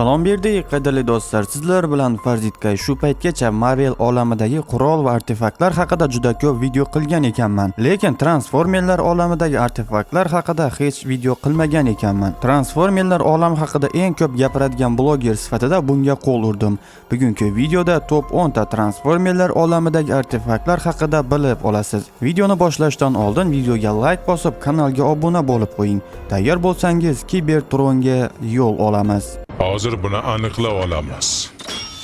Salom berdik, qadrli do'stlar. Sizlar bilan Farzitkay shu paytgacha Marvel olamidagi qurol va artefaktlar haqida juda ko'p video qilgan ekanman. Lekin Transformerlar olamidagi artefaktlar haqida hech video qilmagan ekanman. Transformerlar olami haqida eng ko'p gapiradigan bloger sifatida bunga qo'l urdim. Bugungi videoda top 10 ta Transformerlar olamidagi artefaktlar haqida bilib olasiz. Videoni boshlashdan oldin videoga like bosib, kanalga obuna bo'lib qo'ying. Tayyor bo'lsangiz, Cybertronga yo'l olamiz. Hozir buni aniqlab olamiz.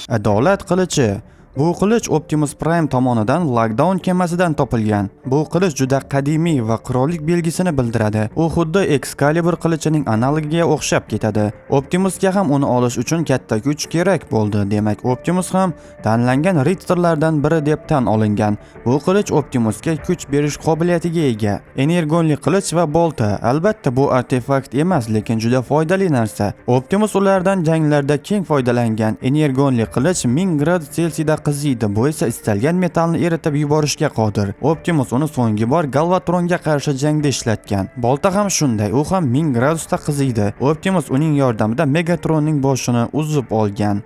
Adolat qilichi. Bu qilich Optimus Prime tomonidan Lockdown kemasidan topilgan. Bu qilich juda qadimiy va qirollik belgisini bildiradi. U xuddi Excalibur qilichining analogiga o'xshab ketadi. Optimusga ham uni olish uchun katta kuch kerak bo'ldi. Demak, Optimus ham tanlangan Riddlerlardan biri deb tan olingan. Bu qilich Optimusga kuch berish qobiliyatiga ega. Energonli qilich va bolta. Albatta bu artefakt emas, lekin juda foydali narsa. Optimus ulardan janglarda keng foydalangan. Energonli qilich 1000 gradus Selsiyda qiziydi. Bu esa istalgan metallni eritib yuborishga qodir. Optimus uni so'nggi bor Galvatronga qarshi jangda ishlatgan. Bolta ham shunday, u ham 1000 gradusda qiziydi. Optimus uning yordamida Megatronning boshini uzib olgan.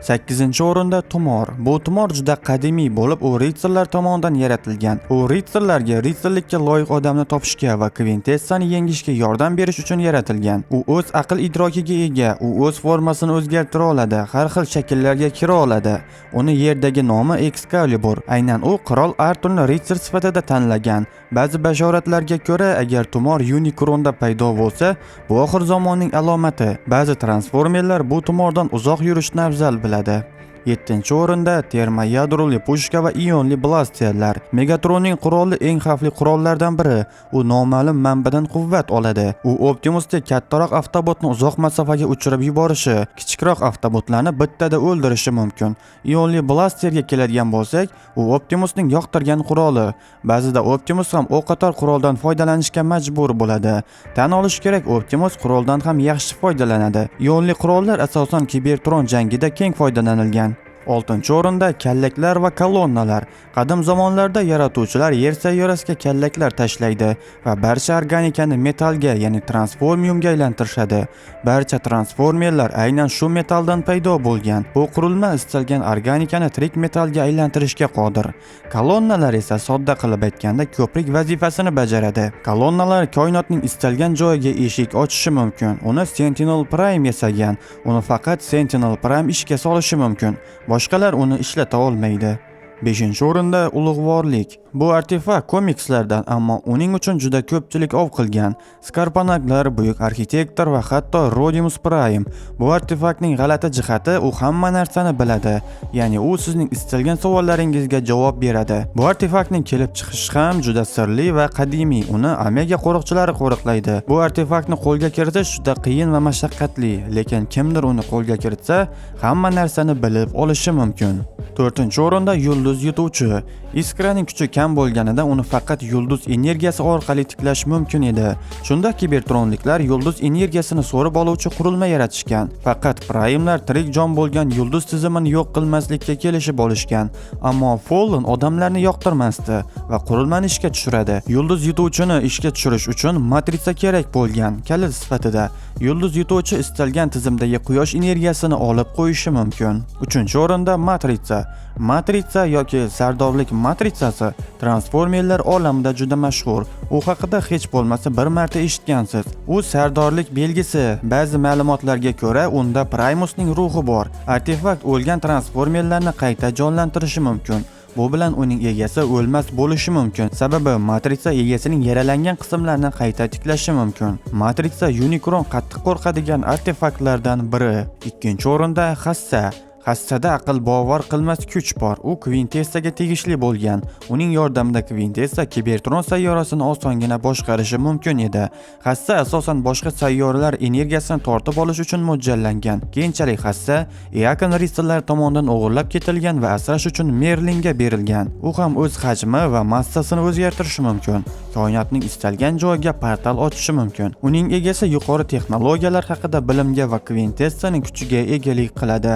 8-o'rinda tumor. Bu tumor juda qadimiy bo'lib, u Riddlerlar tomonidan yaratilgan. U Riddlerlarga Riddlerlikka loyiq odamni topishga va Quintessani yengishga yordam berish uchun yaratilgan. U o'z aql idrokiga ega, u o'z formasini o'zgartira oladi, har xil shakllarga kira oladi. Uni yerdagi nomi Excalibur. Aynan u qirol Arturni Riddler sifatida tanlagan. Ba'zi bashoratlarga ko'ra, agar tumor Unicronda paydo bo'lsa, bu oxir zamonning alomati. Ba'zi Transformerlar bu tumordan uzoq yurishni afzal biladi. 7-o'rinda termoyadroli pushka va ionli blasterlar. Megatronning quroli eng xavfli qurollardan biri. U noma'lum manbadan quvvat oladi. U Optimusdek kattaroq avtobotni uzoq masofaga uchirib yuborishi, kichikroq avtobotlarni bittada o'ldirishi mumkin. Ionli blasterga keladigan bo'lsak, u Optimusning yoqtirgan quroli. Ba'zida Optimus ham o'qotar quroldan foydalanishga majbur bo'ladi. Tan olish kerak, Optimus quroldan ham yaxshi foydalanadi. Ionli qurollar asosan Cybertron jangida keng foydalanilgan. 6-o'rinda kallaklar va kolonnalar. Qadim zamonlarda yaratuvchilar yer sayyorasiga kallaklar tashlaydi va barcha organikani metallga, ya'ni transformiumga aylantirishadi. Barcha transformerlar aynan shu metalldan paydo bo'lgan. Bu qurilma istalgan organikani tirik metallga aylantirishga qodir. Kolonnalar esa sodda qilib aytganda ko'prik vazifasini bajaradi. Kolonnalar koinotning istalgan joyiga eshik ochishi mumkin. Uni Sentinel Prime yasagan. Uni faqat Sentinel Prime ishga solishi mumkin. Boshqalar uni ishlata olmaydi. 5-o'rinda ulug'vorlik. Bu artefakt komikslardan, ammo uning uchun juda ko'pchilik ov qilgan. Skarpanaglar, buyuk arxitektor va hatto Rodimus Prime. Bu artefaktning g'alati jihati, u hamma narsani biladi. Ya'ni u sizning istalgan savollaringizga javob beradi. Bu artefaktning kelib chiqishi ham juda sirli va qadimiy. Uni Omega qo'riqchilari qo'riqlaydi. Bu artefaktni qo'lga kiritish juda qiyin va mashaqqatli, lekin kimdir uni qo'lga kiritsa, hamma narsani bilib olishi mumkin. 4-o'rinda yulduz yutuvchi. Iskraning kuchi kam bo'lganida uni faqat yulduz energiyasi orqali tiklash mumkin edi. Shunda Cybertronliklar yulduz energiyasini so'rib oluvchi qurilma yaratishgan. Faqat Primelar tirik jon bo'lgan yulduz tizimini yo'q qilmaslikka kelishib olishgan. Ammo Fallen odamlarni yoqtirmasdi va qurilmani ishga tushiradi. Yulduz yutuvchini ishga tushirish uchun matrica kerak bo'lgan. Kalit sifatida yulduz yutuvchi istalgan tizimdagi quyosh energiyasini olib qo'yishi mumkin. 3-o'rinda matrica. Matrica yoki sardorlik matritsasi Transformerlar olamida juda mashhur. U haqida hech bo'lmasa bir marta eshitgansiz. U sardorlik belgisi. Ba'zi ma'lumotlarga ko'ra, unda Primusning ruhi bor. Artefakt o'lgan Transformerlarni qayta jonlantirishi mumkin. Bu bilan uning egasi o'lmas bo'lishi mumkin. Sababi matrica egasining yaralangan qismlarini qayta tiklashi mumkin. Matrica Unicron qattiq qo'rqadigan artefaktlardan biri. 2-o'rinda hassa. Hassada aql bovar qilmas kuch bor. U Quintessaga tegishli bo'lgan. Uning yordamida Quintessa Cybertron sayyorasini osongina boshqarishi mumkin edi. Hassa asosan boshqa sayyoralar energiyasini tortib olish uchun mo'ljallangan. Keyinchalik Hassa yaqin Riddlerlar tomonidan o'g'irlab ketilgan va asrash uchun Merlinga berilgan. U ham o'z hajmi va massasini o'zgartirishi mumkin. Koinotning istalgan joyiga portal ochishi mumkin. Uning egasi yuqori texnologiyalar haqida bilimga va Quintessaning kuchiga egalik qiladi.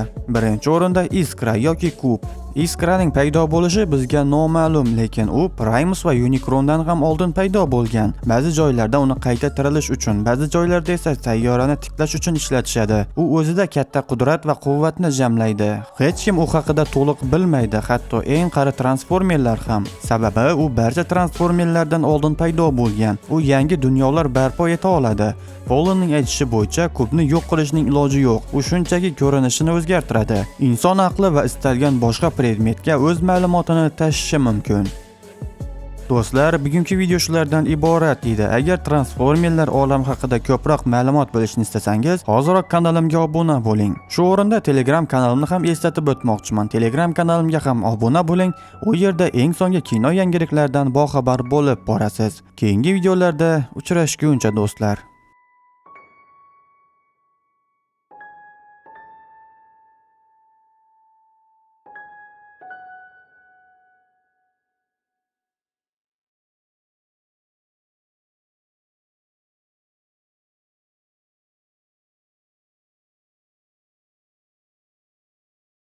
1-o'rinda Iskra yoki kub. Iskraning paydo bo'lishi bizga noma'lum, lekin u Primus va Unicrondan ham oldin paydo bo'lgan. Ba'zi joylarda uni qayta tirilish uchun, ba'zi joylarda esa sayyorani tiklash uchun ishlatishadi. U o'zida katta qudrat va quvvatni jamlaydi. Hech kim u haqida to'liq bilmaydi, hatto eng qari transformerlar ham. Sababi u barcha transformerlardan oldin paydo bo'lgan. U yangi dunyolar barpo eta oladi. Polanning aytishi bo'yicha kubni yo'q qilishning iloji yo'q. U shunchaki ko'rinishini o'zgartiradi. Inson aqli va istalgan boshqa predmetga o'z ma'lumotini tashishi mumkin. Do'stlar, bugungi video shulardan iborat edi. Agar transformerlar olami haqida ko'proq ma'lumot bilishni istasangiz, hoziroq kanalimga obuna bo'ling. Shu o'rinda Telegram kanalimni ham eslatib o'tmoqchiman. Telegram kanalimga ham obuna bo'ling. U yerda eng so'nggi kino yangiliklaridan boxabar bo'lib borasiz. Keyingi videolarda uchrashguncha do'stlar.